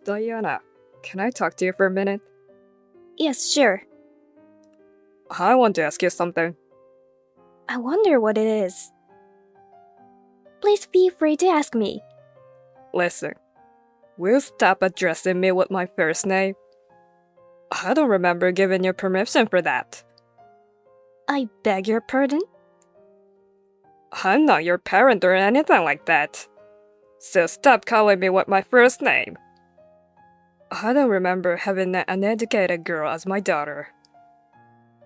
Diana, can I talk to you for a minute? Yes, sure. I want to ask you something. I wonder what it is. Please feel free to ask me. Listen, will you stop addressing me with my first name? I don't remember giving you permission for that. I beg your pardon? I'm not your parent or anything like that. So stop calling me with my first name. I don't remember having an uneducated girl as my daughter.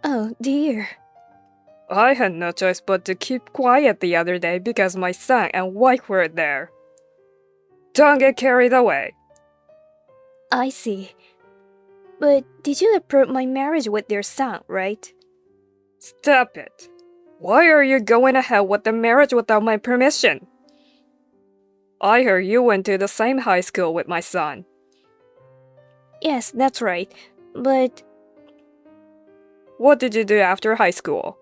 Oh, dear. I had no choice but to keep quiet the other day because my son and wife were there. Don't get carried away. I see. But did you approve my marriage with your son, right? Stop it. Why are you going ahead with the marriage without my permission? I heard you went to the same high school with my son. Yes, that's right. But What did you do after high school?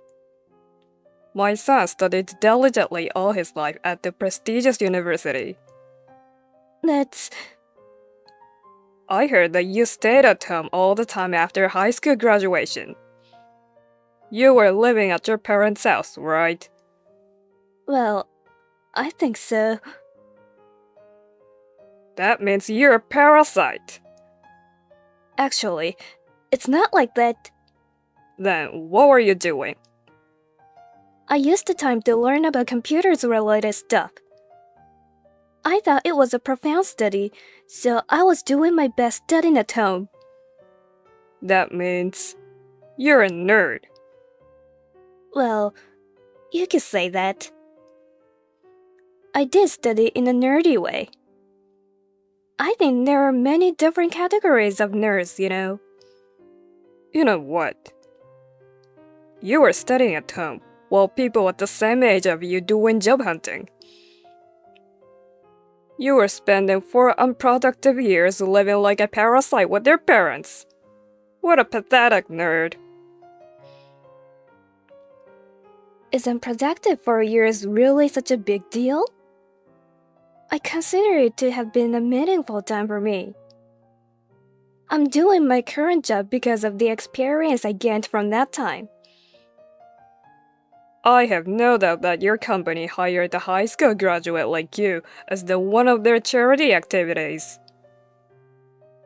My son studied diligently all his life at the prestigious university. that's... I heard that you stayed at home all the time after high school graduation. You were living at your parents' house, right? Well, I think so. That means you're a parasite. Actually, it's not like that. Then what were you doing? I used the time to learn about computers-related stuff. I thought it was a profound study, so I was doing my best studying at home. That means you're a nerd. Well, you could say that. I did study in a nerdy way. I think there are many different categories of nerds, you know. You know what? You were studying at home, while people at the same age of you doing job hunting. You were spending 4 unproductive years living like a parasite with their parents. What a pathetic nerd. Isn't productive for years really such a big deal? I consider it to have been a meaningful time for me. I'm doing my current job because of the experience I gained from that time. I have no doubt that your company hired a high school graduate like you as the one of their charity activities.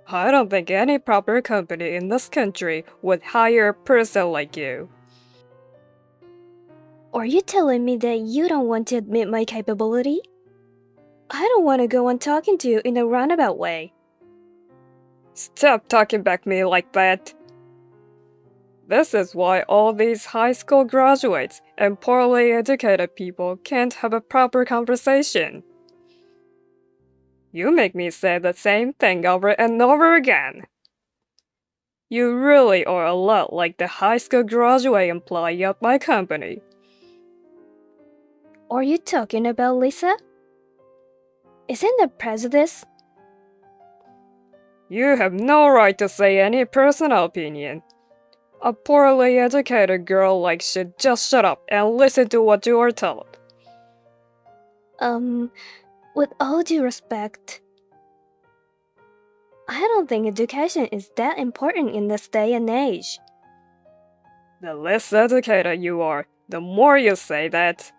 I don't think any proper company in this country would hire a person like you. Are you telling me that you don't want to admit my capability? I don't want to go on talking to you in a roundabout way. Stop talking back to me like that. This is why all these high school graduates and poorly educated people can't have a proper conversation. You make me say the same thing over and over again. You really are a lot like the high school graduate employee at my company. Are you talking about Lisa? Isn't that prejudice? You have no right to say any personal opinion. A poorly educated girl like should just shut up and listen to what you are told. With all due respect, I don't think education is that important in this day and age. The less educated you are, the more you say that.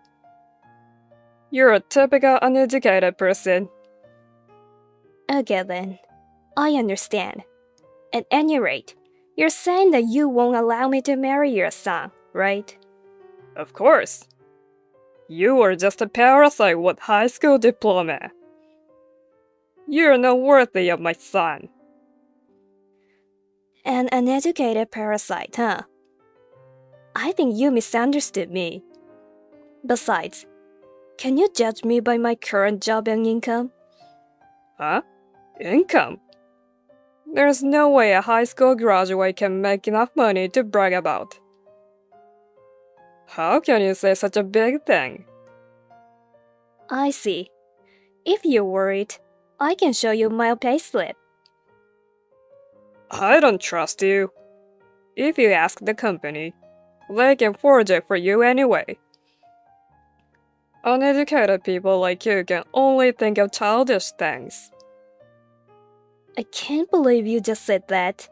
You're a typical uneducated person. Okay then, I understand. At any rate, you're saying that you won't allow me to marry your son, right? Of course. You are just a parasite with high school diploma. You're not worthy of my son. An uneducated parasite, huh? I think you misunderstood me. Besides, can you judge me by my current job and income? Huh? Income? There's no way a high school graduate can make enough money to brag about. How can you say such a big thing? I see. If you're worried, I can show you my payslip. I don't trust you. If you ask the company, they can forge it for you anyway. Uneducated people like you can only think of childish things. I can't believe you just said that.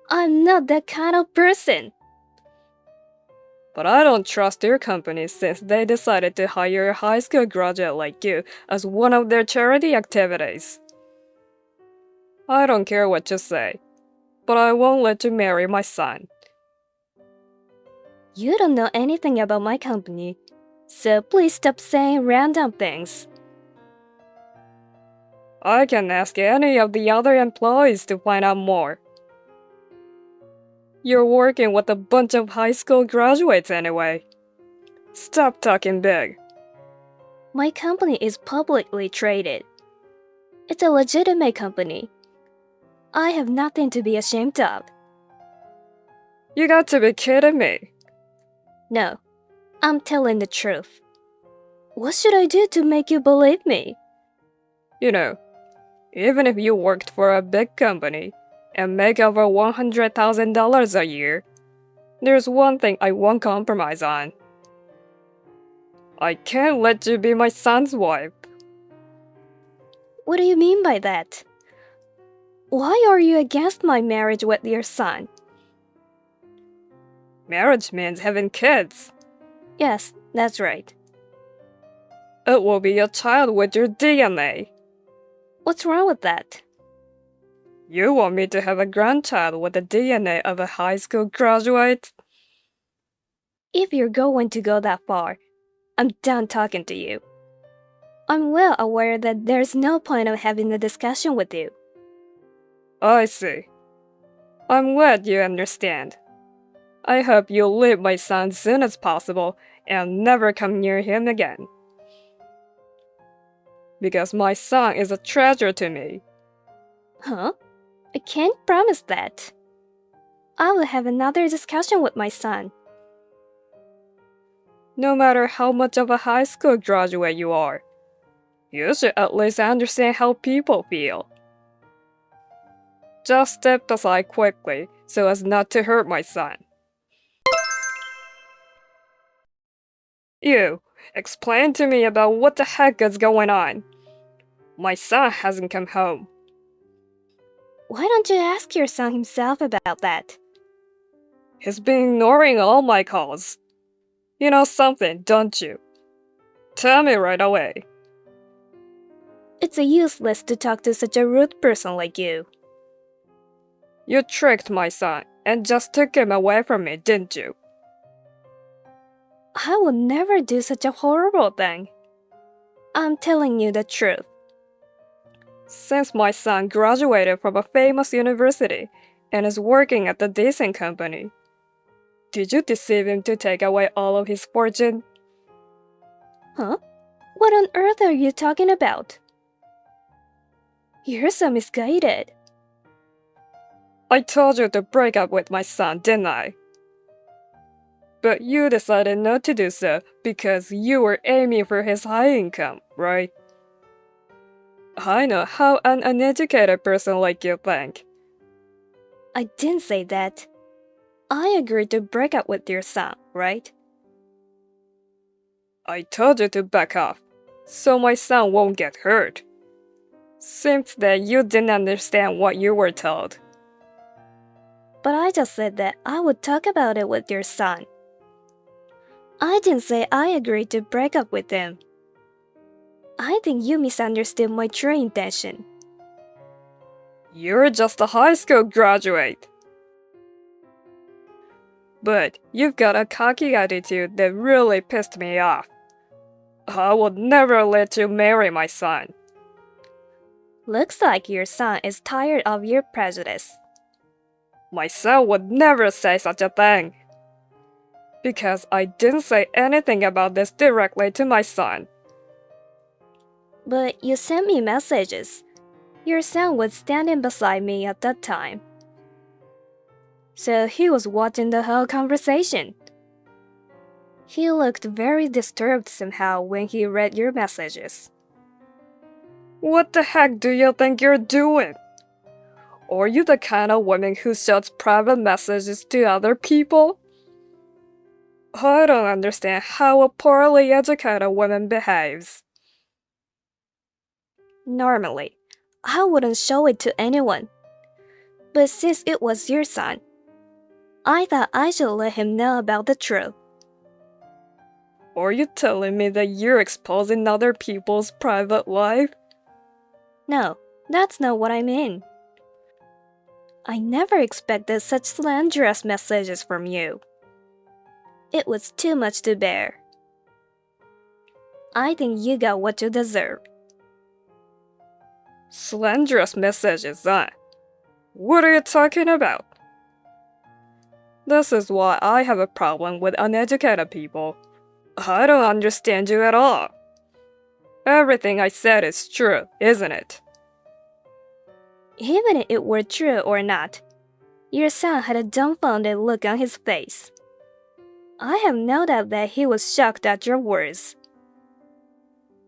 I'm not that kind of person. But I don't trust your company since they decided to hire a high school graduate like you as one of their charity activities. I don't care what you say, but I won't let you marry my son. You don't know anything about my company, so please stop saying random things. I can ask any of the other employees to find out more. You're working with a bunch of high school graduates anyway. Stop talking big. My company is publicly traded. It's a legitimate company. I have nothing to be ashamed of. You got to be kidding me. No, I'm telling the truth. What should I do to make you believe me? You know, even if you worked for a big company and make over $100,000 a year, there's one thing I won't compromise on. I can't let you be my son's wife. What do you mean by that? Why are you against my marriage with your son? Marriage means having kids. Yes, that's right. It will be a child with your DNA. What's wrong with that? You want me to have a grandchild with the DNA of a high school graduate? If you're going to go that far, I'm done talking to you. I'm well aware that there's no point of having a discussion with you. I see. I'm glad you understand. I hope you'll leave my son as soon as possible and never come near him again. Because my son is a treasure to me. Huh? I can't promise that. I will have another discussion with my son. No matter how much of a high school graduate you are, you should at least understand how people feel. Just step aside quickly so as not to hurt my son. You, explain to me about what the heck is going on. My son hasn't come home. Why don't you ask your son himself about that? He's been ignoring all my calls. You know something, don't you? Tell me right away. It's useless to talk to such a rude person like you. You tricked my son and just took him away from me, didn't you? I would never do such a horrible thing. I'm telling you the truth. Since my son graduated from a famous university and is working at a decent company, did you deceive him to take away all of his fortune? Huh? What on earth are you talking about? You're so misguided. I told you to break up with my son, didn't I? But you decided not to do so because you were aiming for his high income, right? I know how an uneducated person like you think. I didn't say that. I agreed to break up with your son, right? I told you to back off, so my son won't get hurt. Seems that you didn't understand what you were told. But I just said that I would talk about it with your son. I didn't say I agreed to break up with him. I think you misunderstood my true intention. You're just a high school graduate. But you've got a cocky attitude that really pissed me off. I would never let you marry my son. Looks like your son is tired of your prejudice. My son would never say such a thing. Because I didn't say anything about this directly to my son. But you sent me messages. Your son was standing beside me at that time. So he was watching the whole conversation. He looked very disturbed somehow when he read your messages. What the heck do you think you're doing? Are you the kind of woman who sends private messages to other people? I don't understand how a poorly educated woman behaves. Normally, I wouldn't show it to anyone. But since it was your son, I thought I should let him know about the truth. Are you telling me that you're exposing other people's private life? No, that's not what I mean. I never expected such slanderous messages from you. It was too much to bear. I think you got what you deserve. Slanderous messages, huh? What are you talking about? This is why I have a problem with uneducated people. I don't understand you at all. Everything I said is true, isn't it? Even if it were true or not, your son had a dumbfounded look on his face. I have no doubt that he was shocked at your words.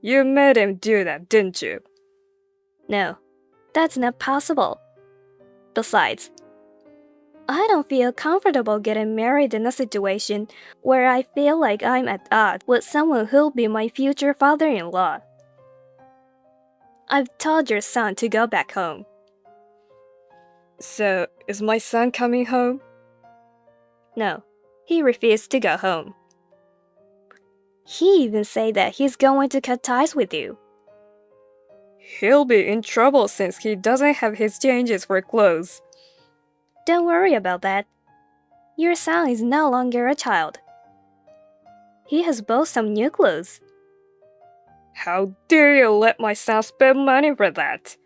You made him do that, didn't you? No, that's not possible. Besides, I don't feel comfortable getting married in a situation where I feel like I'm at odds with someone who'll be my future father-in-law. I've told your son to go back home. So, is my son coming home? No, he refused to go home. He even said that he's going to cut ties with you. He'll be in trouble since he doesn't have his changes for clothes. Don't worry about that. Your son is no longer a child. He has bought some new clothes. How dare you let my son spend money for that?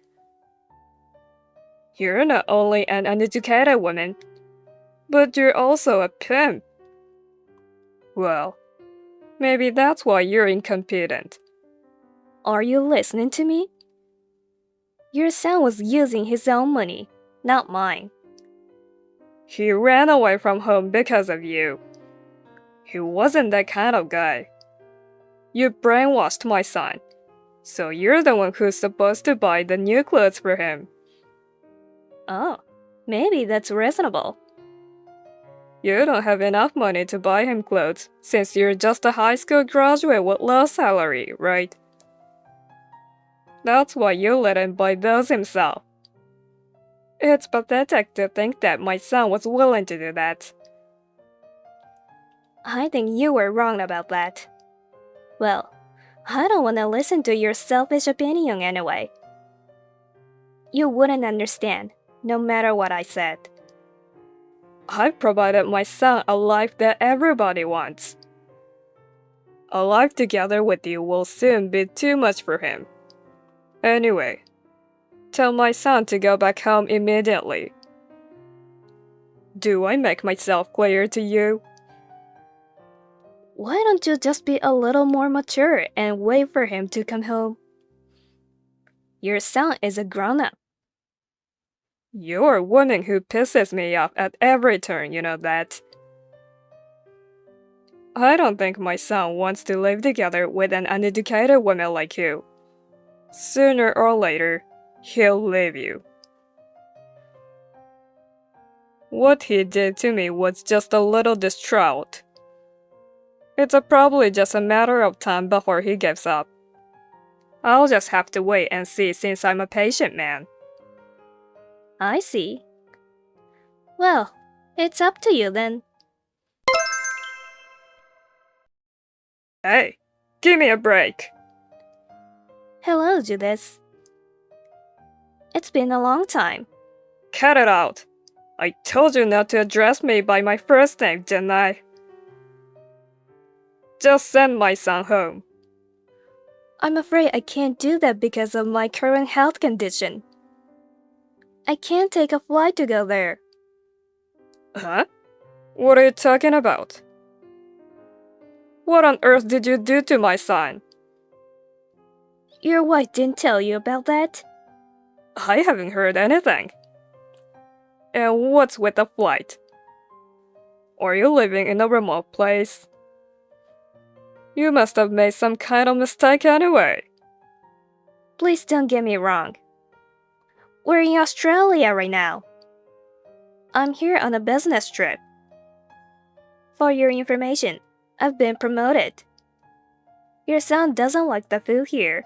You're not only an uneducated woman, but you're also a pimp. Well, maybe that's why you're incompetent. Are you listening to me? Your son was using his own money, not mine. He ran away from home because of you. He wasn't that kind of guy. You brainwashed my son, so you're the one who's supposed to buy the new clothes for him. Oh, maybe that's reasonable. You don't have enough money to buy him clothes since you're just a high school graduate with low salary, right? That's why you let him buy those himself. It's pathetic to think that my son was willing to do that. I think you were wrong about that. Well, I don't want to listen to your selfish opinion anyway. You wouldn't understand, no matter what I said. I've provided my son a life that everybody wants. A life together with you will soon be too much for him. Anyway, tell my son to go back home immediately. Do I make myself clear to you? Why don't you just be a little more mature and wait for him to come home? Your son is a grown-up. You're a woman who pisses me off at every turn, you know that. I don't think my son wants to live together with an uneducated woman like you. Sooner or later, he'll leave you. What he did to me was just a little distraught. It's probably just a matter of time before he gives up. I'll just have to wait and see since I'm a patient man. I see. Well, it's up to you then. Hey, give me a break. Hello, Judith. It's been a long time. Cut it out. I told you not to address me by my first name, didn't I? Just send my son home. I'm afraid I can't do that because of my current health condition. I can't take a flight to go there. Huh? What are you talking about? What on earth did you do to my son? Your wife didn't tell you about that? I haven't heard anything. And what's with the flight? Are you living in a remote place? You must have made some kind of mistake anyway. Please don't get me wrong. We're in Australia right now. I'm here on a business trip. For your information, I've been promoted. Your son doesn't like the food here,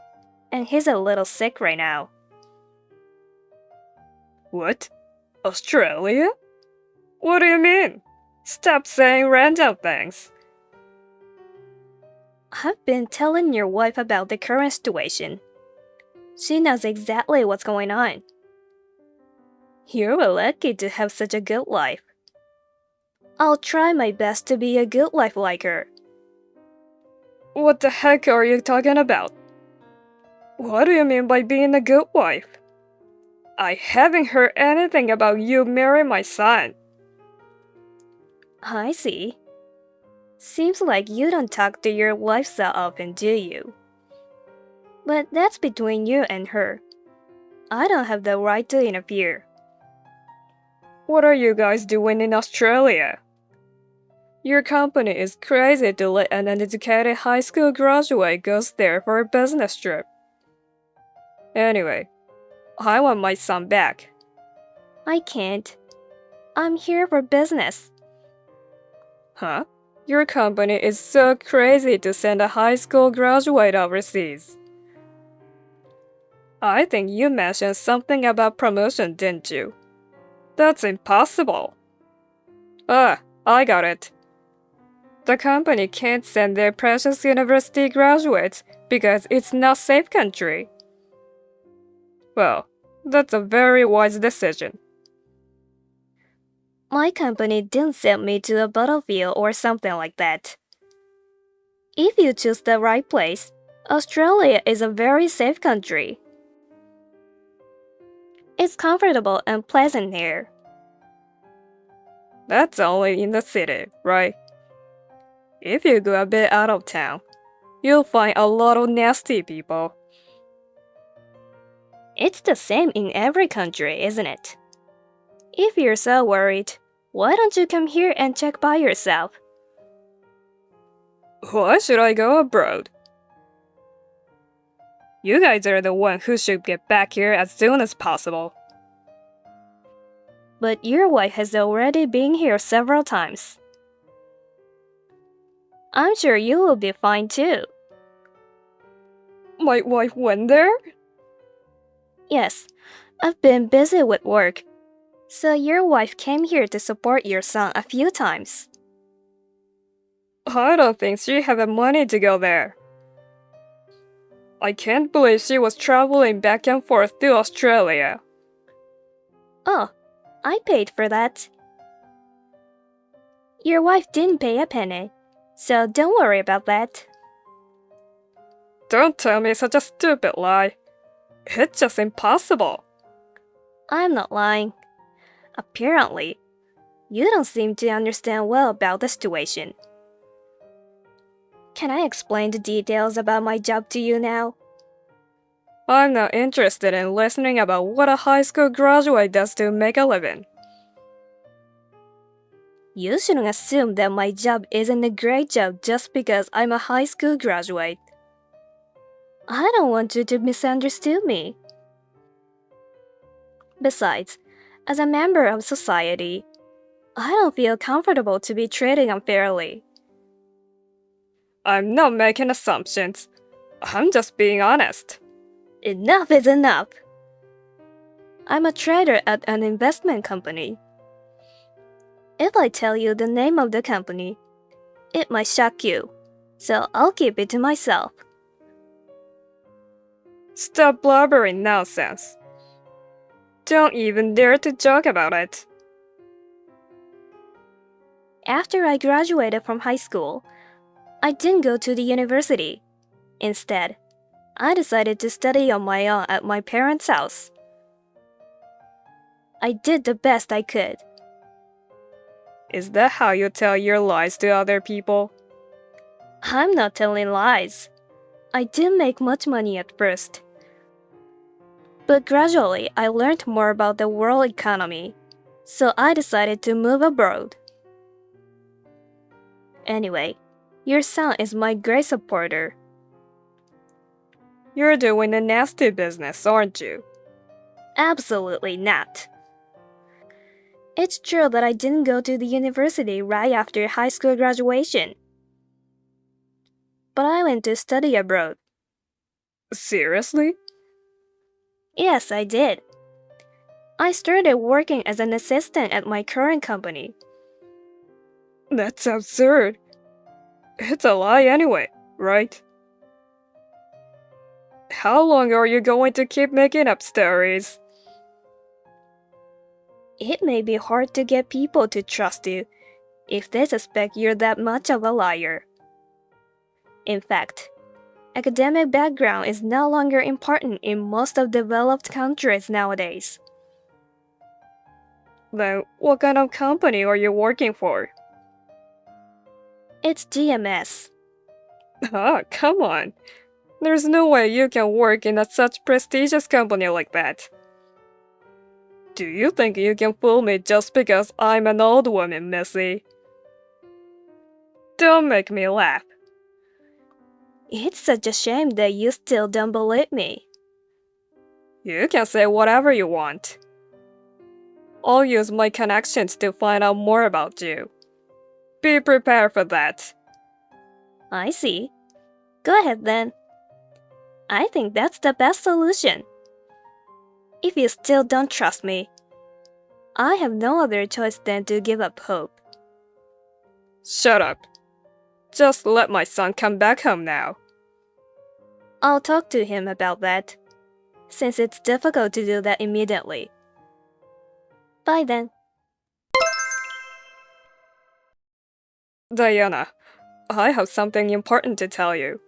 and he's a little sick right now. What? Australia? What do you mean? Stop saying random things. I've been telling your wife about the current situation. She knows exactly what's going on. You're lucky to have such a good life. I'll try my best to be a good wife like her. What the heck are you talking about? What do you mean by being a good wife? I haven't heard anything about you marrying my son. I see. Seems like you don't talk to your wife so often, do you? But that's between you and her. I don't have the right to interfere. What are you guys doing in Australia? Your company is crazy to let an uneducated high school graduate go there for a business trip. Anyway, I want my son back. I can't. I'm here for business. Huh? Your company is so crazy to send a high school graduate overseas. I think you mentioned something about promotion, didn't you? That's impossible. I got it. The company can't send their precious university graduates because it's not safe country. Well, that's a very wise decision. My company didn't send me to a battlefield or something like that. If you choose the right place, Australia is a very safe country. It's comfortable and pleasant here. That's only in the city, right? If you go a bit out of town, you'll find a lot of nasty people. It's the same in every country, isn't it? If you're so worried, why don't you come here and check by yourself? Why should I go abroad? You guys are the one who should get back here as soon as possible. But your wife has already been here several times. I'm sure you will be fine too. My wife went there? Yes, I've been busy with work, so your wife came here to support your son a few times. I don't think she had the money to go there. I can't believe she was traveling back and forth to Australia. Oh, I paid for that. Your wife didn't pay a penny, so don't worry about that. Don't tell me such a stupid lie. It's just impossible. I'm not lying. Apparently, you don't seem to understand well about the situation. Can I explain the details about my job to you now? I'm not interested in listening about what a high school graduate does to make a living. You shouldn't assume that my job isn't a great job just because I'm a high school graduate. I don't want you to misunderstand me. Besides, as a member of society, I don't feel comfortable to be treated unfairly. I'm not making assumptions. I'm just being honest. Enough is enough. I'm a trader at an investment company. If I tell you the name of the company, it might shock you, so I'll keep it to myself. Stop blubbering nonsense. Don't even dare to joke about it. After I graduated from high school, I didn't go to the university. Instead, I decided to study on my own at my parents' house. I did the best I could. Is that how you tell your lies to other people? I'm not telling lies. I didn't make much money at first. But gradually, I learned more about the world economy, so I decided to move abroad. Anyway, your son is my great supporter. You're doing a nasty business, aren't you? Absolutely not. It's true that I didn't go to the university right after high school graduation. But I went to study abroad. Seriously? Yes, I did. I started working as an assistant at my current company. That's absurd. It's a lie anyway, right? How long are you going to keep making up stories? It may be hard to get people to trust you if they suspect you're that much of a liar. In fact, academic background is no longer important in most of developed countries nowadays. Then, what kind of company are you working for? It's GMS. Ah, come on. There's no way you can work in such prestigious company like that. Do you think you can fool me just because I'm an old woman, Missy? Don't make me laugh. It's such a shame that you still don't believe me. You can say whatever you want. I'll use my connections to find out more about you. Be prepared for that. I see. Go ahead then. I think that's the best solution. If you still don't trust me, I have no other choice than to give up hope. Shut up. Just let my son come back home now. I'll talk to him about that, since it's difficult to do that immediately. Bye then. Diana, I have something important to tell you.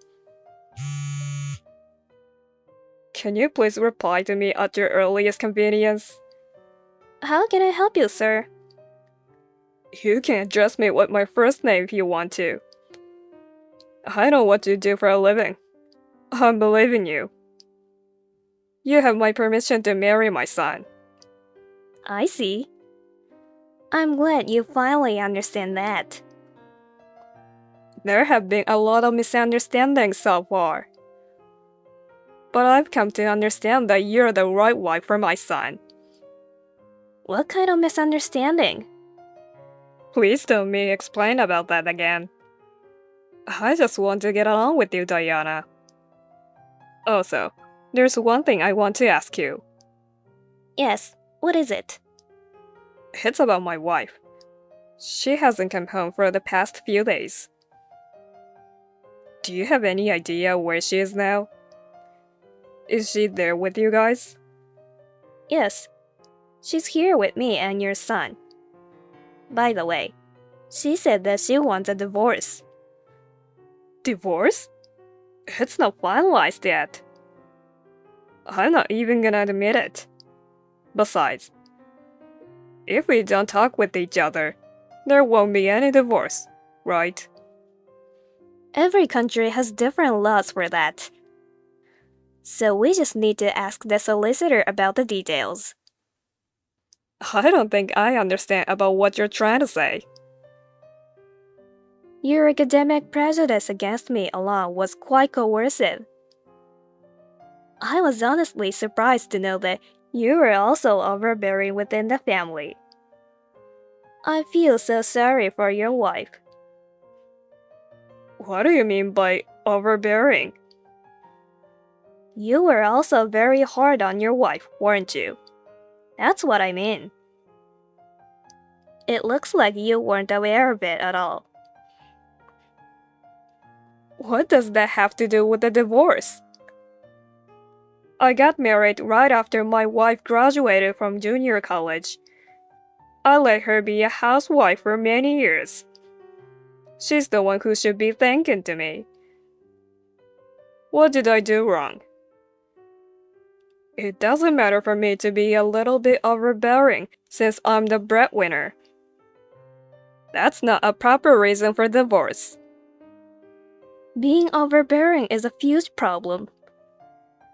Can you please reply to me at your earliest convenience? How can I help you, sir? You can address me with my first name if you want to. I know what you do for a living. I'm believing you. You have my permission to marry my son. I see. I'm glad you finally understand that. There have been a lot of misunderstandings so far. But I've come to understand that you're the right wife for my son. What kind of misunderstanding? Please don't me explain about that again. I just want to get along with you, Diana. Also, there's one thing I want to ask you. Yes, what is it? It's about my wife. She hasn't come home for the past few days. Do you have any idea where she is now? Is she there with you guys? Yes, she's here with me and your son. By the way, she said that she wants a divorce. Divorce? It's not finalized yet. I'm not even gonna admit it. Besides, if we don't talk with each other, there won't be any divorce, right? Every country has different laws for that. So we just need to ask the solicitor about the details. I don't think I understand about what you're trying to say. Your academic prejudice against me alone was quite coercive. I was honestly surprised to know that you were also overbearing within the family. I feel so sorry for your wife. What do you mean by overbearing? You were also very hard on your wife, weren't you? That's what I mean. It looks like you weren't aware of it at all. What does that have to do with the divorce? I got married right after my wife graduated from junior college. I let her be a housewife for many years. She's the one who should be thanking to me. What did I do wrong? It doesn't matter for me to be a little bit overbearing since I'm the breadwinner. That's not a proper reason for divorce. Being overbearing is a huge problem.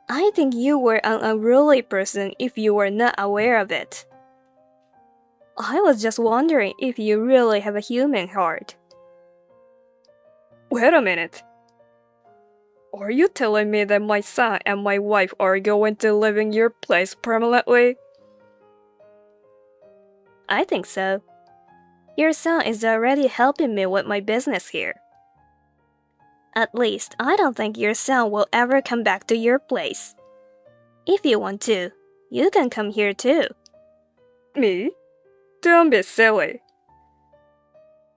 I think you were an unruly person if you were not aware of it. I was just wondering if you really have a human heart. Wait a minute. Are you telling me that my son and my wife are going to live in your place permanently? I think so. Your son is already helping me with my business here. At least, I don't think your son will ever come back to your place. If you want to, you can come here too. Me? Don't be silly.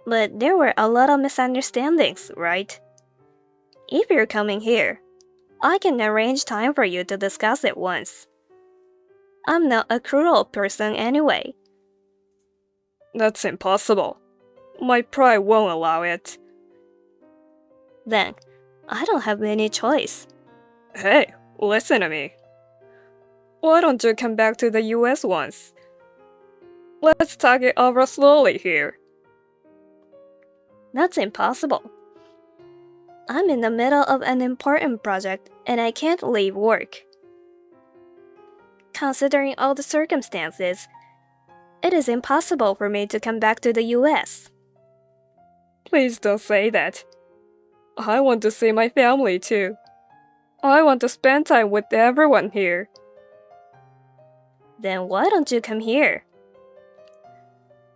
But there were a lot of misunderstandings, right? If you're coming here, I can arrange time for you to discuss it once. I'm not a cruel person anyway. That's impossible. My pride won't allow it. Then, I don't have any choice. Hey, listen to me. Why don't you come back to the US once? Let's talk it over slowly here. That's impossible. I'm in the middle of an important project and I can't leave work. Considering all the circumstances, it is impossible for me to come back to the US. Please don't say that. I want to see my family too. I want to spend time with everyone here. Then why don't you come here?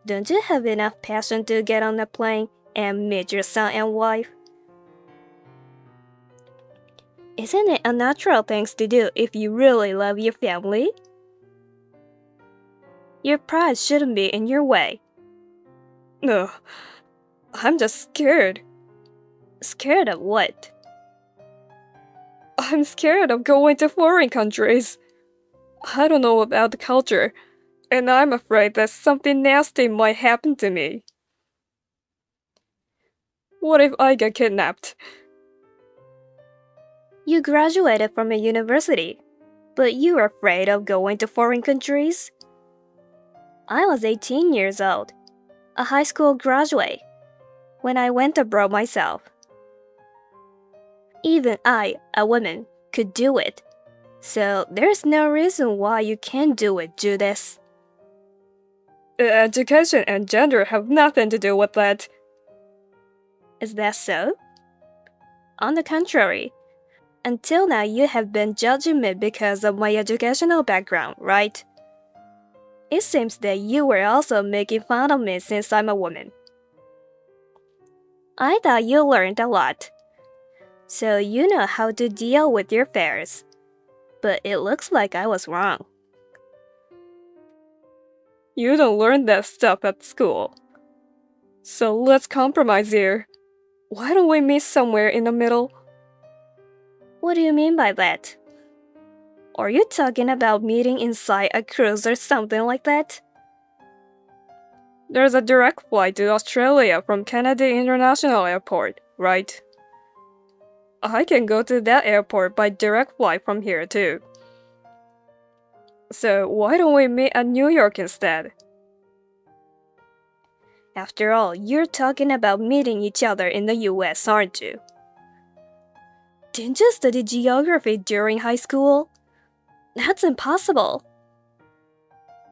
Don't you have enough passion to get on a plane and meet your son and wife? Isn't it a natural thing to do if you really love your family? Your pride shouldn't be in your way. No, I'm just scared. Scared of what? I'm scared of going to foreign countries. I don't know about the culture, and I'm afraid that something nasty might happen to me. What if I get kidnapped? You graduated from a university, but you are afraid of going to foreign countries? I was 18 years old, a high school graduate, when I went abroad myself. Even I, a woman, could do it. So there's no reason why you can't do it, Judas. Education and gender have nothing to do with that. Is that so? On the contrary, until now you have been judging me because of my educational background, right? It seems that you were also making fun of me since I'm a woman. I thought you learned a lot, so you know how to deal with your fears. But it looks like I was wrong. You don't learn that stuff at school. So let's compromise here. Why don't we meet somewhere in the middle? What do you mean by that? Are you talking about meeting inside a cruise or something like that? There's a direct flight to Australia from Kennedy International Airport, right? I can go to that airport by direct flight from here too. So why don't we meet at New York instead? After all, you're talking about meeting each other in the US, aren't you? Didn't you study geography during high school? That's impossible.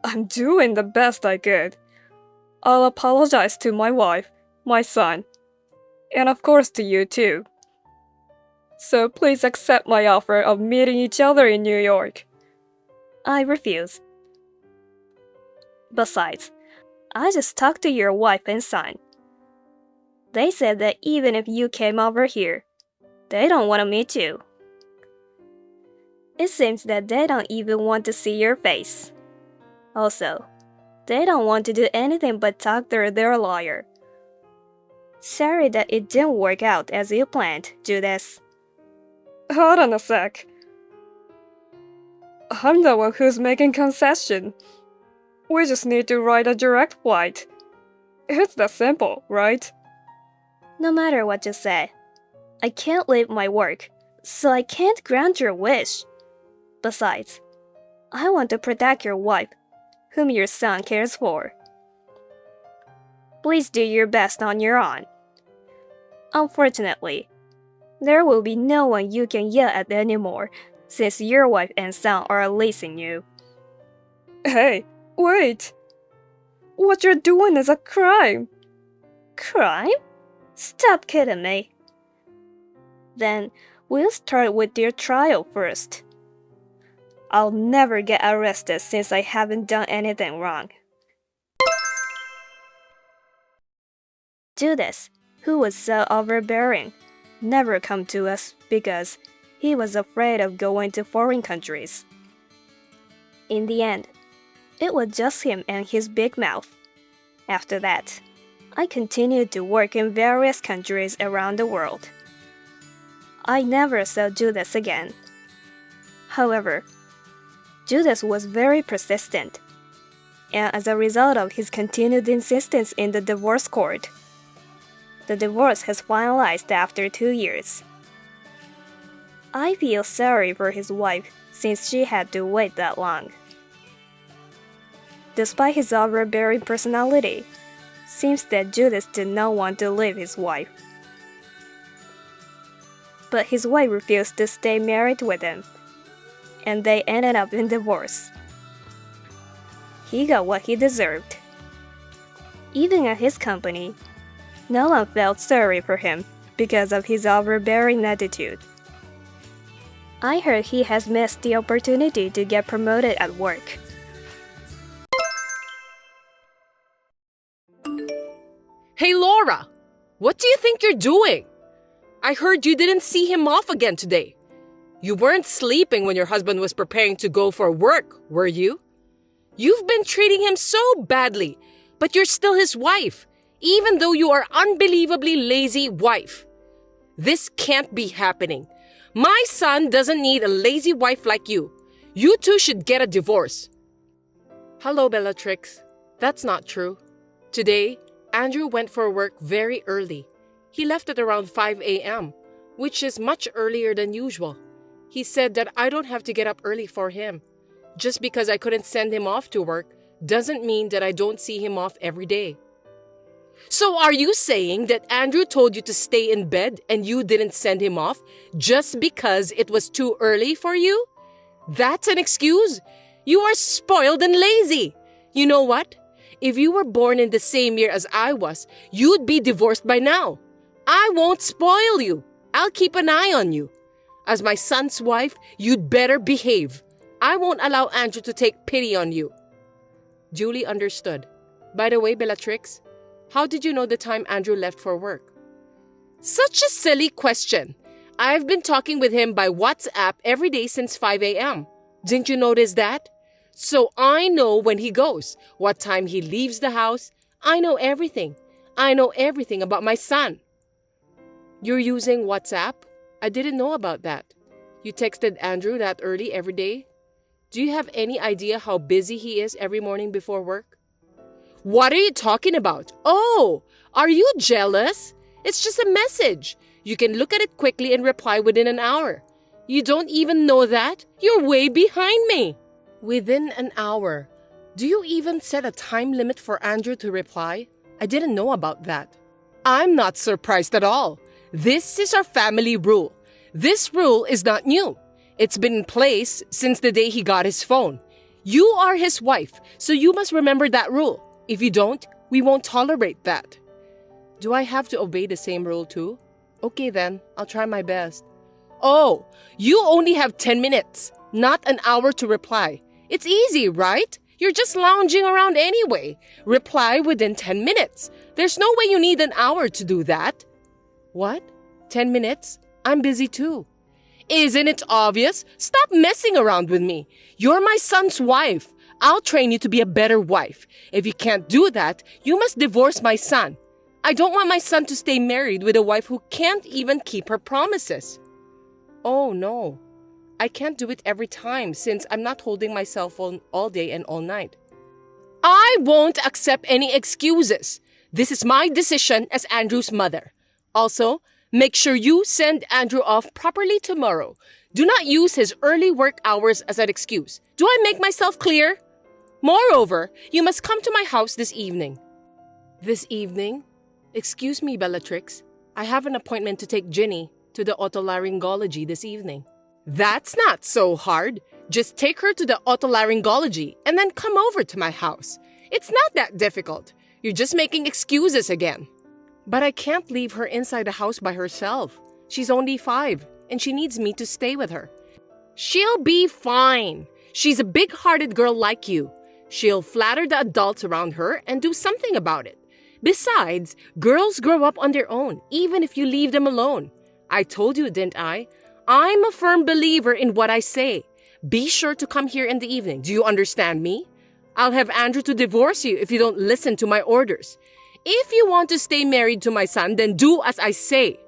I'm doing the best I could. I'll apologize to my wife, my son, and of course to you too. So please accept my offer of meeting each other in New York. I refuse. Besides, I just talked to your wife and son. They said that even if you came over here, they don't want to meet you. It seems that they don't even want to see your face. Also, they don't want to do anything but talk to their lawyer. Sorry that it didn't work out as you planned, Judas. Hold on a sec. I'm the one who's making concession. We just need to ride a direct flight. It's that simple, right? No matter what you say, I can't leave my work, so I can't grant your wish. Besides, I want to protect your wife, whom your son cares for. Please do your best on your own. Unfortunately, there will be no one you can yell at anymore, since your wife and son are leasing you. Hey, wait! What you're doing is a crime! Crime? Stop kidding me. Then we'll start with your trial first. I'll never get arrested since I haven't done anything wrong. Judas, who was so overbearing, never come to us because he was afraid of going to foreign countries. In the end, It was just him and his big mouth. After that, I continued to work in various countries around the world. I never saw Judas again. However, Judas was very persistent, and as a result of his continued insistence in the divorce court, the divorce has finalized after 2 years. I feel sorry for his wife since she had to wait that long. Despite his overbearing personality, seems that Judas did not want to leave his wife. But his wife refused to stay married with him, and they ended up in divorce. He got what he deserved. Even at his company, no one felt sorry for him because of his overbearing attitude. I heard he has missed the opportunity to get promoted at work. Hey Laura, what do you think you're doing? I heard you didn't see him off again today. You weren't sleeping when your husband was preparing to go for work, were you? You've been treating him so badly, but you're still his wife, even though you are unbelievably lazy wife. This can't be happening. My son doesn't need a lazy wife like you. You two should get a divorce. Hello, Bellatrix. That's not true. Today, Andrew went for work very early. He left at around 5 a.m., which is much earlier than usual. He said that I don't have to get up early for him. Just because I couldn't send him off to work doesn't mean that I don't see him off every day. So are you saying that Andrew told you to stay in bed and you didn't send him off just because it was too early for you? That's an excuse? You are spoiled and lazy. You know what? If you were born in the same year as I was, you'd be divorced by now. I won't spoil you. I'll keep an eye on you. As my son's wife, you'd better behave. I won't allow Andrew to take pity on you. Julie understood. By the way, Bellatrix, how did you know the time Andrew left for work? Such a silly question. I've been talking with him by WhatsApp every day since 5 a.m. Didn't you notice that? So I know when he goes, what time he leaves the house. I know everything. I know everything about my son. You're using WhatsApp? I didn't know about that. You texted Andrew that early every day? Do you have any idea how busy he is every morning before work? What are you talking about? Oh, are you jealous? It's just a message. You can look at it quickly and reply within an hour. You don't even know that? You're way behind me. Within an hour. Do you even set a time limit for Andrew to reply? I didn't know about that. I'm not surprised at all. This is our family rule. This rule is not new. It's been in place since the day he got his phone. You are his wife, so you must remember that rule. If you don't, we won't tolerate that. Do I have to obey the same rule too? Okay then, I'll try my best. Oh, you only have 10 minutes, not an hour to reply. It's easy, right? You're just lounging around anyway. Reply within 10 minutes. There's no way you need an hour to do that. What? 10 minutes? I'm busy too. Isn't it obvious? Stop messing around with me. You're my son's wife. I'll train you to be a better wife. If you can't do that, you must divorce my son. I don't want my son to stay married with a wife who can't even keep her promises. Oh no. I can't do it every time since I'm not holding my cell phone all day and all night. I won't accept any excuses. This is my decision as Andrew's mother. Also, make sure you send Andrew off properly tomorrow. Do not use his early work hours as an excuse. Do I make myself clear? Moreover, you must come to my house this evening. This evening? Excuse me, Bellatrix. I have an appointment to take Ginny to the otolaryngology this evening. That's not so hard. Just take her to the otolaryngology and then come over to my house. It's not that difficult. You're just making excuses again. But I can't leave her inside the house by herself. She's only 5 and she needs me to stay with her. She'll be fine. She's a big-hearted girl like you. She'll flatter the adults around her and do something about it. Besides, girls grow up on their own, even if you leave them alone. I told you, didn't I? I'm a firm believer in what I say. Be sure to come here in the evening. Do you understand me? I'll have Andrew to divorce you if you don't listen to my orders. If you want to stay married to my son, then do as I say.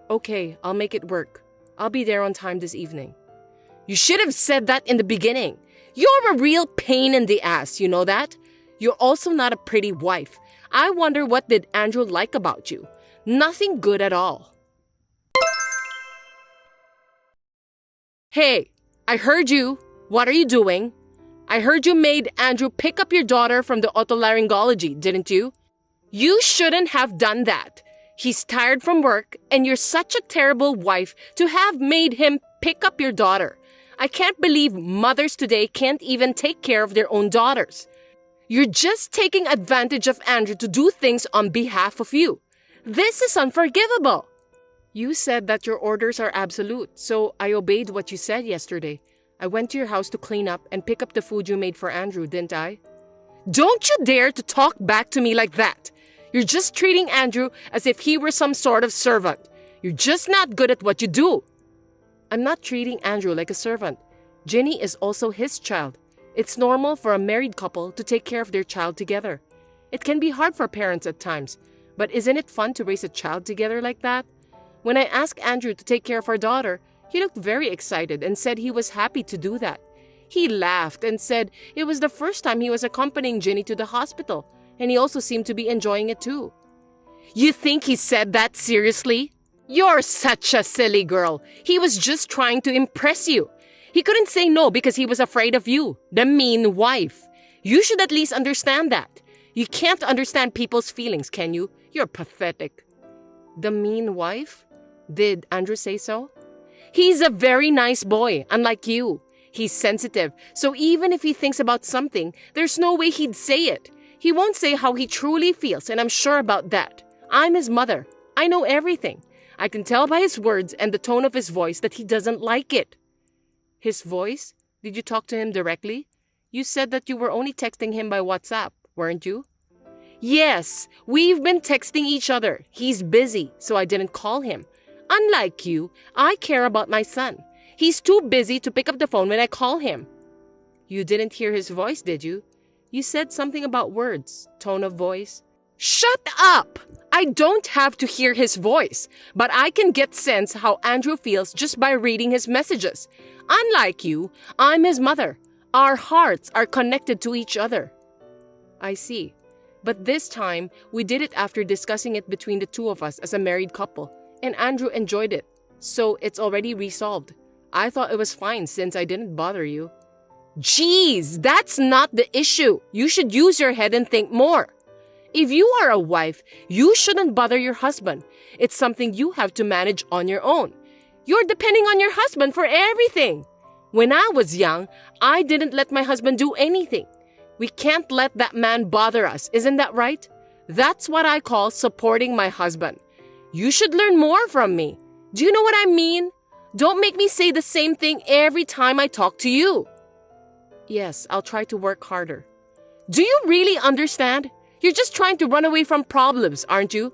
Okay, I'll make it work. I'll be there on time this evening. You should have said that in the beginning. You're a real pain in the ass, you know that? You're also not a pretty wife. I wonder what did Andrew like about you? Nothing good at all. Hey, I heard you. What are you doing? I heard you made Andrew pick up your daughter from the otolaryngology, didn't you? You shouldn't have done that. He's tired from work, and you're such a terrible wife to have made him pick up your daughter. I can't believe mothers today can't even take care of their own daughters. You're just taking advantage of Andrew to do things on behalf of you. This is unforgivable. You said that your orders are absolute, so I obeyed what you said yesterday. I went to your house to clean up and pick up the food you made for Andrew, didn't I? Don't you dare to talk back to me like that. You're just treating Andrew as if he were some sort of servant. You're just not good at what you do. I'm not treating Andrew like a servant. Ginny is also his child. It's normal for a married couple to take care of their child together. It can be hard for parents at times, but isn't it fun to raise a child together like that? When I asked Andrew to take care of our daughter, he looked very excited and said he was happy to do that. He laughed and said it was the first time he was accompanying Ginny to the hospital, and he also seemed to be enjoying it too. You think he said that seriously? You're such a silly girl. He was just trying to impress you. He couldn't say no because he was afraid of you, the mean wife. You should at least understand that. You can't understand people's feelings, can you? You're pathetic. The mean wife? Did Andrew say so? He's a very nice boy, unlike you. He's sensitive, so even if he thinks about something, there's no way he'd say it. He won't say how he truly feels, and I'm sure about that. I'm his mother. I know everything. I can tell by his words and the tone of his voice that he doesn't like it. His voice? Did you talk to him directly? You said that you were only texting him by WhatsApp, weren't you? Yes, we've been texting each other. He's busy, so I didn't call him. Unlike you, I care about my son. He's too busy to pick up the phone when I call him. You didn't hear his voice, did you? You said something about words, tone of voice. Shut up! I don't have to hear his voice, but I can get sense how Andrew feels just by reading his messages. Unlike you, I'm his mother. Our hearts are connected to each other. I see. But this time, we did it after discussing it between the two of us as a married couple, and Andrew enjoyed it. So it's already resolved. I thought it was fine since I didn't bother you. Jeez, that's not the issue. You should use your head and think more. If you are a wife, you shouldn't bother your husband. It's something you have to manage on your own. You're depending on your husband for everything. When I was young, I didn't let my husband do anything. We can't let that man bother us, isn't that right? That's what I call supporting my husband. You should learn more from me. Do you know what I mean? Don't make me say the same thing every time I talk to you. Yes, I'll try to work harder. Do you really understand? You're just trying to run away from problems, aren't you?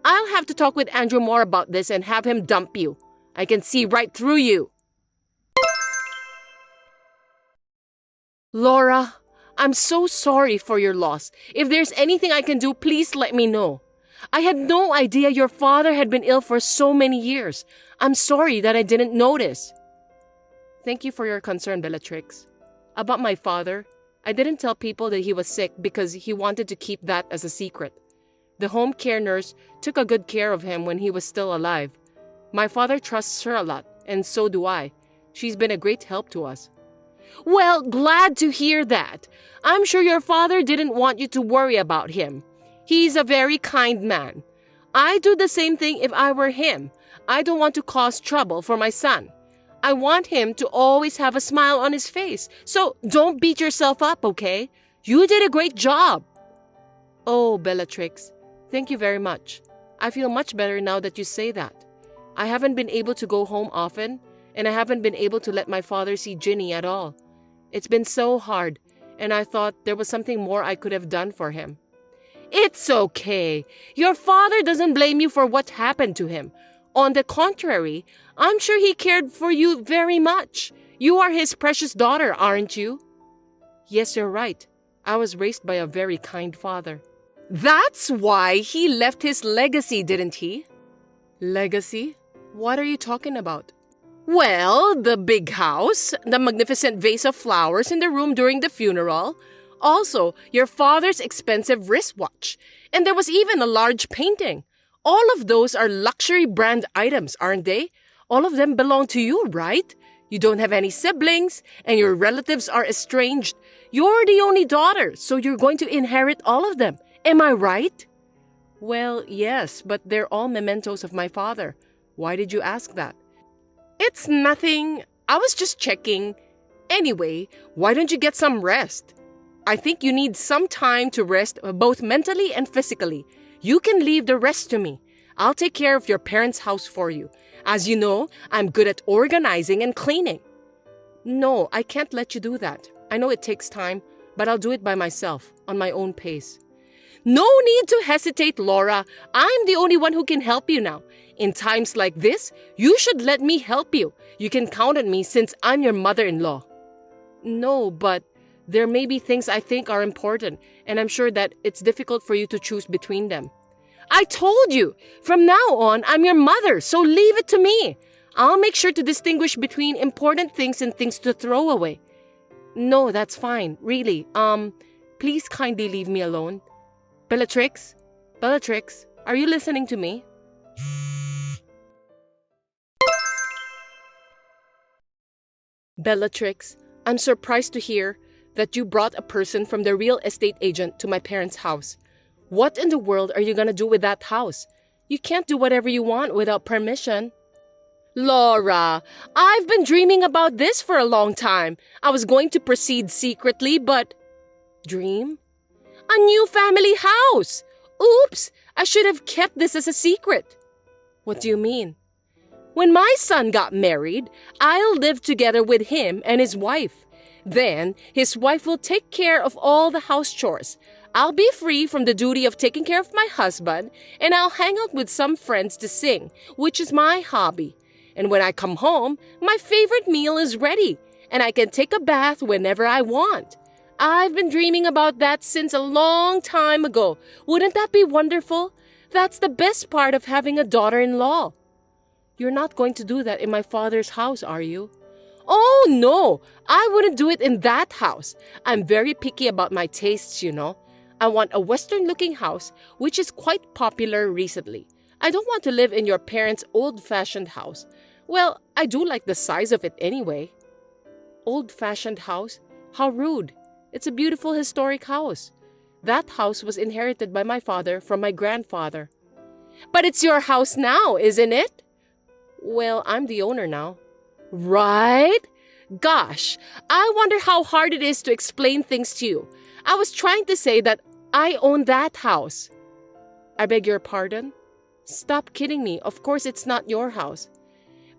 I'll have to talk with Andrew more about this and have him dump you. I can see right through you. Laura, I'm so sorry for your loss. If there's anything I can do, please let me know. I had no idea your father had been ill for so many years. I'm sorry that I didn't notice. Thank you for your concern, Bellatrix. About my father, I didn't tell people that he was sick because he wanted to keep that as a secret. The home care nurse took a good care of him when he was still alive. My father trusts her a lot, and so do I. She's been a great help to us. Well, glad to hear that. I'm sure your father didn't want you to worry about him. He's a very kind man. I'd do the same thing if I were him. I don't want to cause trouble for my son. I want him to always have a smile on his face. So don't beat yourself up, okay? You did a great job. Oh, Bellatrix, thank you very much. I feel much better now that you say that. I haven't been able to go home often, and I haven't been able to let my father see Ginny at all. It's been so hard, and I thought there was something more I could have done for him. It's okay. Your father doesn't blame you for what happened to him. On the contrary, I'm sure he cared for you very much. You are his precious daughter, aren't you? Yes, you're right. I was raised by a very kind father. That's why he left his legacy, didn't he? Legacy? What are you talking about? Well, the big house, the magnificent vase of flowers in the room during the funeral, also your father's expensive wristwatch, and there was even a large painting. All of those are luxury brand items, aren't they? All of them belong to you, right? You don't have any siblings, and your relatives are estranged. You're the only daughter, so you're going to inherit all of them. Am I right? Well, yes, but they're all mementos of my father. Why did you ask that? It's nothing. I was just checking. Anyway, why don't you get some rest? I think you need some time to rest both mentally and physically. You can leave the rest to me. I'll take care of your parents' house for you. As you know, I'm good at organizing and cleaning. No, I can't let you do that. I know it takes time, but I'll do it by myself, on my own pace. No need to hesitate, Laura. I'm the only one who can help you now. In times like this, you should let me help you. You can count on me since I'm your mother-in-law. No, but there may be things I think are important, and I'm sure that it's difficult for you to choose between them. I told you, from now on, I'm your mother, so leave it to me. I'll make sure to distinguish between important things and things to throw away. No, that's fine, really. Please kindly leave me alone. Bellatrix, are you listening to me? Bellatrix, I'm surprised to hear that you brought a person from the real estate agent to my parents' house. What in the world are you gonna do with that house? You can't do whatever you want without permission. Laura, I've been dreaming about this for a long time. I was going to proceed secretly, but... Dream? A new family house! Oops! I should have kept this as a secret. What do you mean? When my son got married, I'll live together with him and his wife. Then, his wife will take care of all the house chores. I'll be free from the duty of taking care of my husband, and I'll hang out with some friends to sing, which is my hobby. And when I come home, my favorite meal is ready, and I can take a bath whenever I want. I've been dreaming about that since a long time ago. Wouldn't that be wonderful? That's the best part of having a daughter-in-law. You're not going to do that in my father's house, are you? Oh, no! I wouldn't do it in that house. I'm very picky about my tastes, you know. I want a Western-looking house, which is quite popular recently. I don't want to live in your parents' old-fashioned house. Well, I do like the size of it anyway. Old-fashioned house? How rude. It's a beautiful historic house. That house was inherited by my father from my grandfather. But it's your house now, isn't it? Well, I'm the owner now. Right? Gosh, I wonder how hard it is to explain things to you. I was trying to say that I own that house. I beg your pardon? Stop kidding me. Of course it's not your house.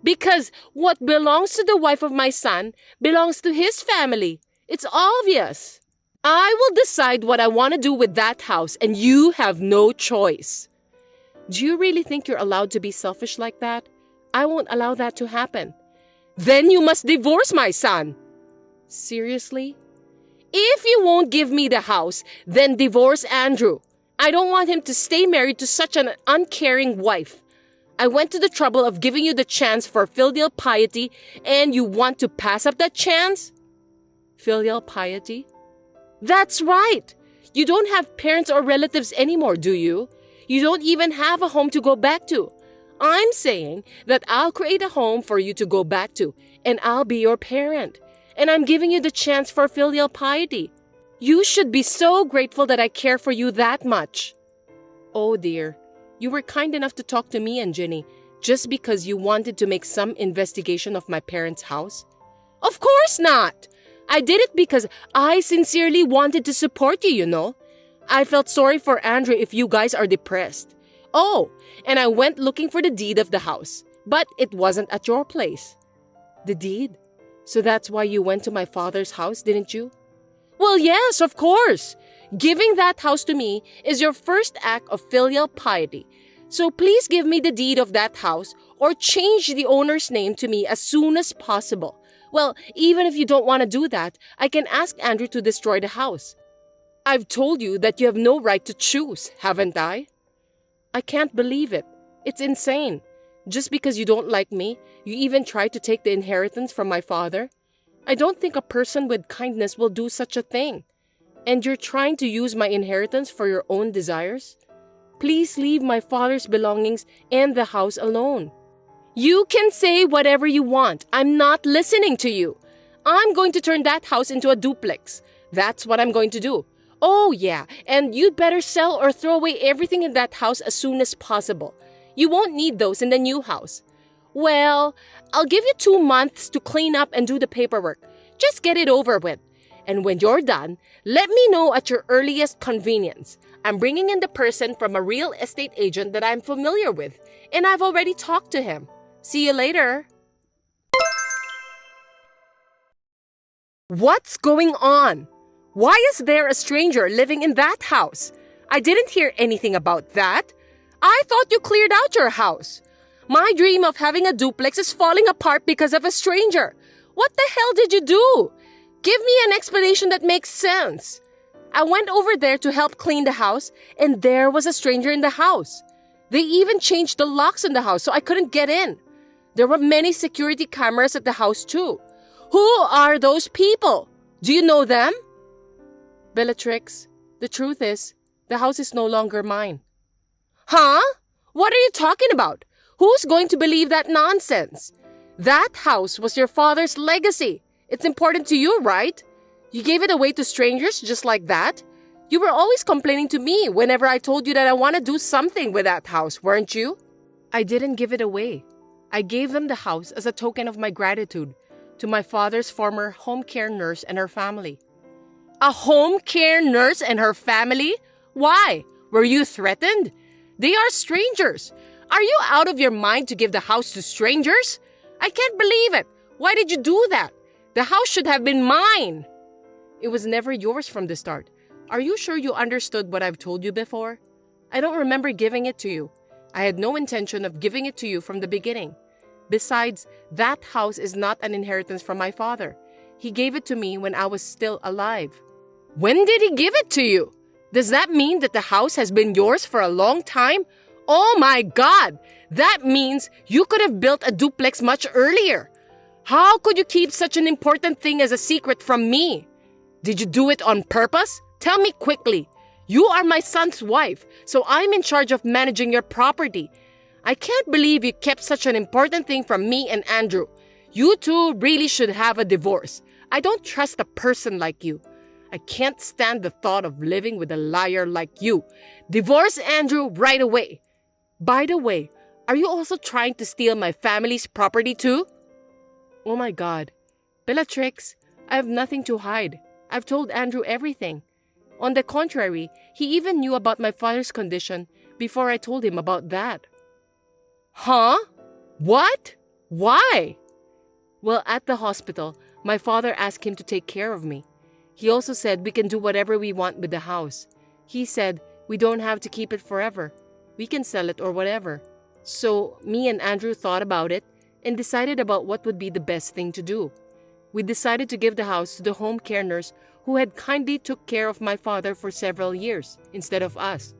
Because what belongs to the wife of my son belongs to his family. It's obvious. I will decide what I want to do with that house, and you have no choice. Do you really think you're allowed to be selfish like that? I won't allow that to happen. Then you must divorce my son. Seriously? If you won't give me the house, then divorce Andrew. I don't want him to stay married to such an uncaring wife. I went to the trouble of giving you the chance for filial piety, and you want to pass up that chance? Filial piety? That's right. You don't have parents or relatives anymore, do you? You don't even have a home to go back to. I'm saying that I'll create a home for you to go back to, and I'll be your parent. And I'm giving you the chance for filial piety. You should be so grateful that I care for you that much. Oh dear, you were kind enough to talk to me and Jenny just because you wanted to make some investigation of my parents' house? Of course not! I did it because I sincerely wanted to support you, you know. I felt sorry for Andrew if you guys are depressed. Oh, and I went looking for the deed of the house, but it wasn't at your place. The deed? So that's why you went to my father's house, didn't you? Well, yes, of course. Giving that house to me is your first act of filial piety. So please give me the deed of that house or change the owner's name to me as soon as possible. Well, even if you don't want to do that, I can ask Andrew to destroy the house. I've told you that you have no right to choose, haven't I? I can't believe it. It's insane. Just because you don't like me, you even try to take the inheritance from my father? I don't think a person with kindness will do such a thing. And you're trying to use my inheritance for your own desires? Please leave my father's belongings and the house alone. You can say whatever you want. I'm not listening to you. I'm going to turn that house into a duplex. That's what I'm going to do. Oh yeah, and you'd better sell or throw away everything in that house as soon as possible. You won't need those in the new house. Well, I'll give you 2 months to clean up and do the paperwork. Just get it over with. And when you're done, let me know at your earliest convenience. I'm bringing in the person from a real estate agent that I'm familiar with, and I've already talked to him. See you later. What's going on? Why is there a stranger living in that house? I didn't hear anything about that. I thought you cleared out your house. My dream of having a duplex is falling apart because of a stranger. What the hell did you do? Give me an explanation that makes sense. I went over there to help clean the house, and there was a stranger in the house. They even changed the locks in the house so I couldn't get in. There were many security cameras at the house too. Who are those people? Do you know them? Bellatrix, the truth is, the house is no longer mine. Huh? What are you talking about? Who's going to believe that nonsense? That house was your father's legacy. It's important to you, right? You gave it away to strangers just like that? You were always complaining to me whenever I told you that I want to do something with that house, weren't you? I didn't give it away. I gave them the house as a token of my gratitude to my father's former home care nurse and her family. A home care nurse and her family? Why? Were you threatened? They are strangers. Are you out of your mind to give the house to strangers? I can't believe it. Why did you do that? The house should have been mine. It was never yours from the start. Are you sure you understood what I've told you before? I don't remember giving it to you. I had no intention of giving it to you from the beginning. Besides, that house is not an inheritance from my father. He gave it to me when I was still alive. When did he give it to you? Does that mean that the house has been yours for a long time? Oh my God! That means you could have built a duplex much earlier. How could you keep such an important thing as a secret from me? Did you do it on purpose? Tell me quickly. You are my son's wife, so I'm in charge of managing your property. I can't believe you kept such an important thing from me and Andrew. You two really should have a divorce. I don't trust a person like you. I can't stand the thought of living with a liar like you. Divorce Andrew right away. By the way, are you also trying to steal my family's property too? Oh my God. Bellatrix, I have nothing to hide. I've told Andrew everything. On the contrary, he even knew about my father's condition before I told him about that. Huh? What? Why? Well, at the hospital, my father asked him to take care of me. He also said we can do whatever we want with the house. He said we don't have to keep it forever. We can sell it or whatever. So me and Andrew thought about it and decided about what would be the best thing to do. We decided to give the house to the home care nurse who had kindly took care of my father for several years instead of us.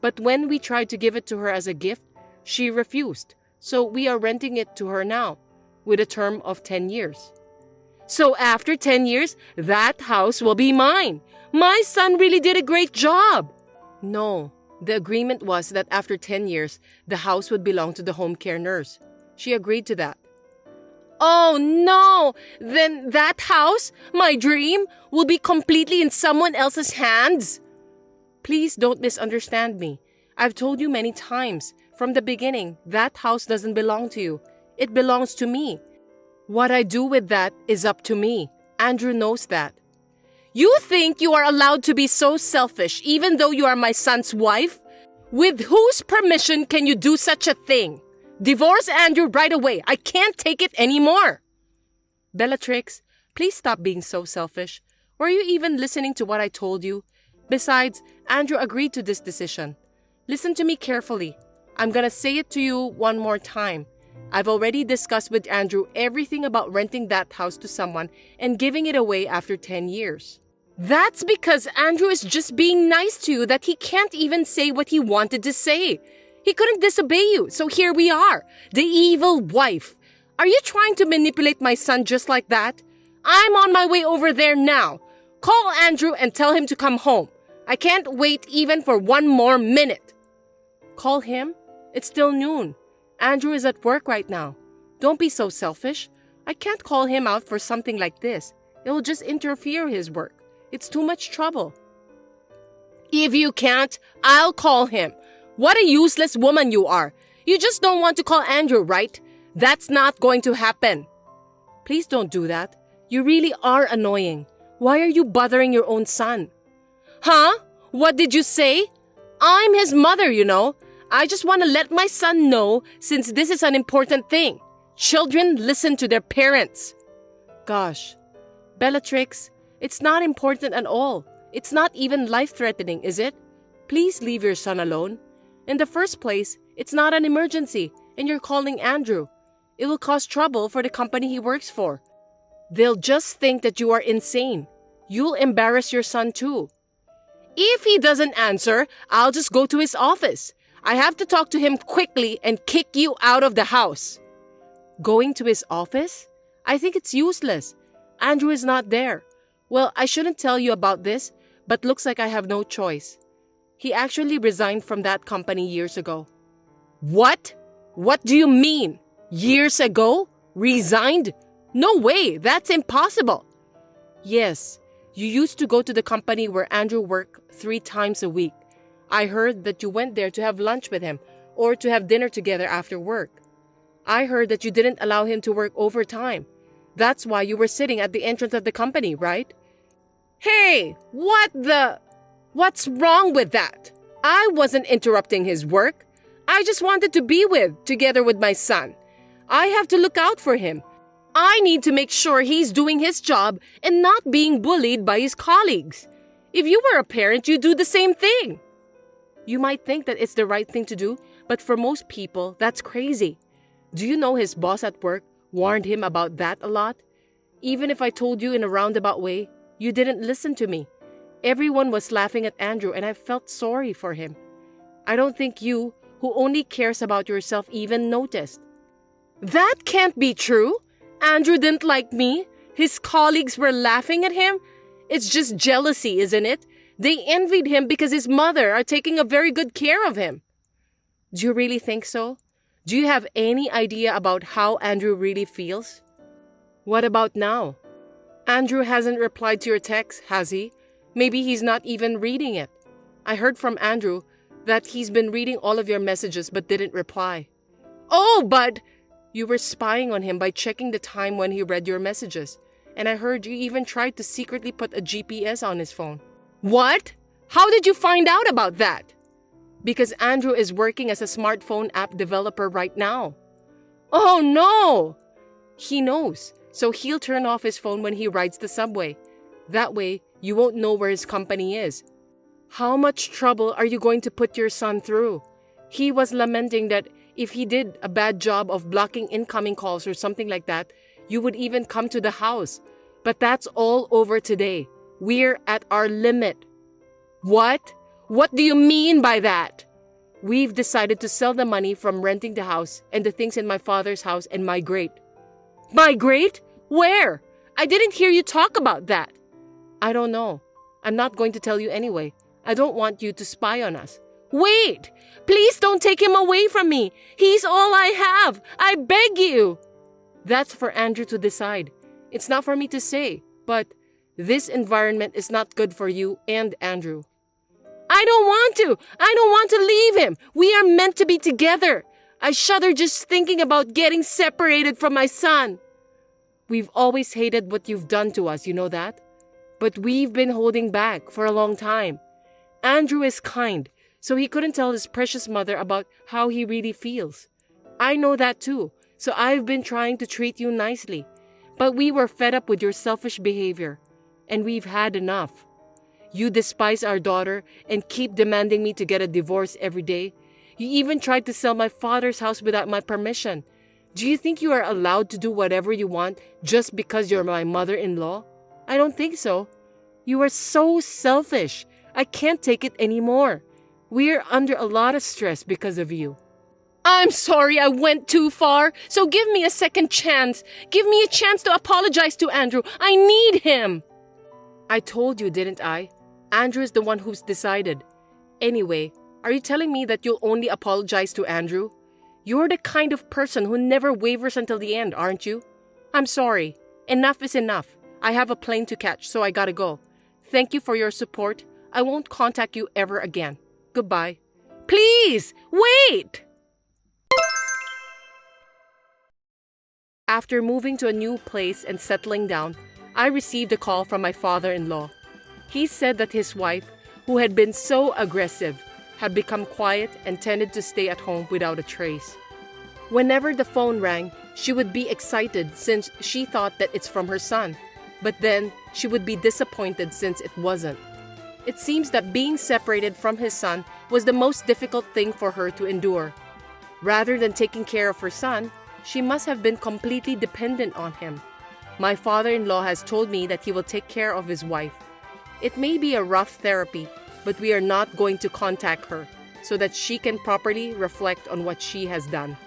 But when we tried to give it to her as a gift, she refused. So we are renting it to her now with a term of 10 years. So after 10 years, that house will be mine. My son really did a great job. No, the agreement was that after 10 years, the house would belong to the home care nurse. She agreed to that. Oh no! Then that house, my dream, will be completely in someone else's hands? Please don't misunderstand me. I've told you many times, from the beginning, that house doesn't belong to you. It belongs to me. What I do with that is up to me. Andrew knows that. You think you are allowed to be so selfish even though you are my son's wife? With whose permission can you do such a thing? Divorce Andrew right away. I can't take it anymore. Bellatrix, please stop being so selfish. Were you even listening to what I told you? Besides, Andrew agreed to this decision. Listen to me carefully. I'm gonna say it to you one more time. I've already discussed with Andrew everything about renting that house to someone and giving it away after 10 years. That's because Andrew is just being nice to you that he can't even say what he wanted to say. He couldn't disobey you, so here we are. The evil wife. Are you trying to manipulate my son just like that? I'm on my way over there now. Call Andrew and tell him to come home. I can't wait even for one more minute. Call him? It's still noon. Andrew is at work right now. Don't be so selfish. I can't call him out for something like this. It will just interfere his work. It's too much trouble. If you can't, I'll call him. What a useless woman you are. You just don't want to call Andrew, right? That's not going to happen. Please don't do that. You really are annoying. Why are you bothering your own son? Huh? What did you say? I'm his mother, you know. I just want to let my son know since this is an important thing. Children listen to their parents. Gosh. Bellatrix, it's not important at all. It's not even life-threatening, is it? Please leave your son alone. In the first place, it's not an emergency, and you're calling Andrew. It will cause trouble for the company he works for. They'll just think that you are insane. You'll embarrass your son too. If he doesn't answer, I'll just go to his office. I have to talk to him quickly and kick you out of the house. Going to his office? I think it's useless. Andrew is not there. Well, I shouldn't tell you about this, but looks like I have no choice. He actually resigned from that company years ago. What? What do you mean? Years ago? Resigned? No way, that's impossible. Yes, you used to go to the company where Andrew worked 3 times a week. I heard that you went there to have lunch with him or to have dinner together after work. I heard that you didn't allow him to work overtime. That's why you were sitting at the entrance of the company, right? Hey, what's wrong with that? I wasn't interrupting his work. I just wanted to be together with my son. I have to look out for him. I need to make sure he's doing his job and not being bullied by his colleagues. If you were a parent, you'd do the same thing. You might think that it's the right thing to do, but for most people, that's crazy. Do you know his boss at work warned him about that a lot? Even if I told you in a roundabout way, you didn't listen to me. Everyone was laughing at Andrew and I felt sorry for him. I don't think you, who only cares about yourself, even noticed. That can't be true. Andrew didn't like me. His colleagues were laughing at him. It's just jealousy, isn't it? They envied him because his mother are taking a very good care of him. Do you really think so? Do you have any idea about how Andrew really feels? What about now? Andrew hasn't replied to your text, has he? Maybe he's not even reading it. I heard from Andrew that he's been reading all of your messages but didn't reply. Oh, but you were spying on him by checking the time when he read your messages. And I heard you even tried to secretly put a GPS on his phone. What? How did you find out about that? Because Andrew is working as a smartphone app developer right now. Oh no! He knows, so he'll turn off his phone when he rides the subway. That way, you won't know where his company is. How much trouble are you going to put your son through? He was lamenting that if he did a bad job of blocking incoming calls or something like that, you would even come to the house. But that's all over today. We're at our limit. What? What do you mean by that? We've decided to sell the money from renting the house and the things in my father's house and migrate. Migrate? Where? I didn't hear you talk about that. I don't know. I'm not going to tell you anyway. I don't want you to spy on us. Wait! Please don't take him away from me. He's all I have. I beg you. That's for Andrew to decide. It's not for me to say, but this environment is not good for you and Andrew. I don't want to. I don't want to leave him. We are meant to be together. I shudder just thinking about getting separated from my son. We've always hated what you've done to us, you know that? But we've been holding back for a long time. Andrew is kind, so he couldn't tell his precious mother about how he really feels. I know that too, so I've been trying to treat you nicely. But we were fed up with your selfish behavior, and we've had enough. You despise our daughter and keep demanding me to get a divorce every day. You even tried to sell my father's house without my permission. Do you think you are allowed to do whatever you want just because you're my mother-in-law? I don't think so. You are so selfish. I can't take it anymore. We're under a lot of stress because of you. I'm sorry I went too far, so give me a second chance. Give me a chance to apologize to Andrew. I need him. I told you, didn't I? Andrew is the one who's decided. Anyway, are you telling me that you'll only apologize to Andrew? You're the kind of person who never wavers until the end, aren't you? I'm sorry. Enough is enough. I have a plane to catch, so I gotta go. Thank you for your support. I won't contact you ever again. Goodbye. Please, wait! After moving to a new place and settling down, I received a call from my father-in-law. He said that his wife, who had been so aggressive, had become quiet and tended to stay at home without a trace. Whenever the phone rang, she would be excited since she thought that it's from her son, but then she would be disappointed since it wasn't. It seems that being separated from his son was the most difficult thing for her to endure. Rather than taking care of her son, she must have been completely dependent on him. My father-in-law has told me that he will take care of his wife. It may be a rough therapy, but we are not going to contact her so that she can properly reflect on what she has done.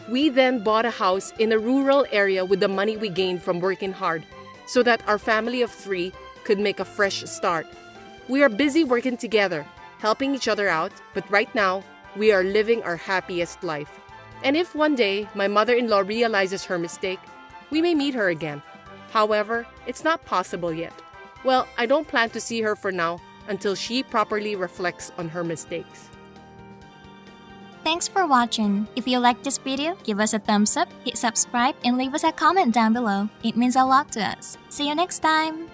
We then bought a house in a rural area with the money we gained from working hard so that our family of 3 could make a fresh start. We are busy working together, helping each other out, but right now, we are living our happiest life. And if one day my mother-in-law realizes her mistake, we may meet her again. However, it's not possible yet. Well, I don't plan to see her for now until she properly reflects on her mistakes. Thanks for watching. If you liked this video, give us a thumbs up, hit subscribe, and leave us a comment down below. It means a lot to us. See you next time!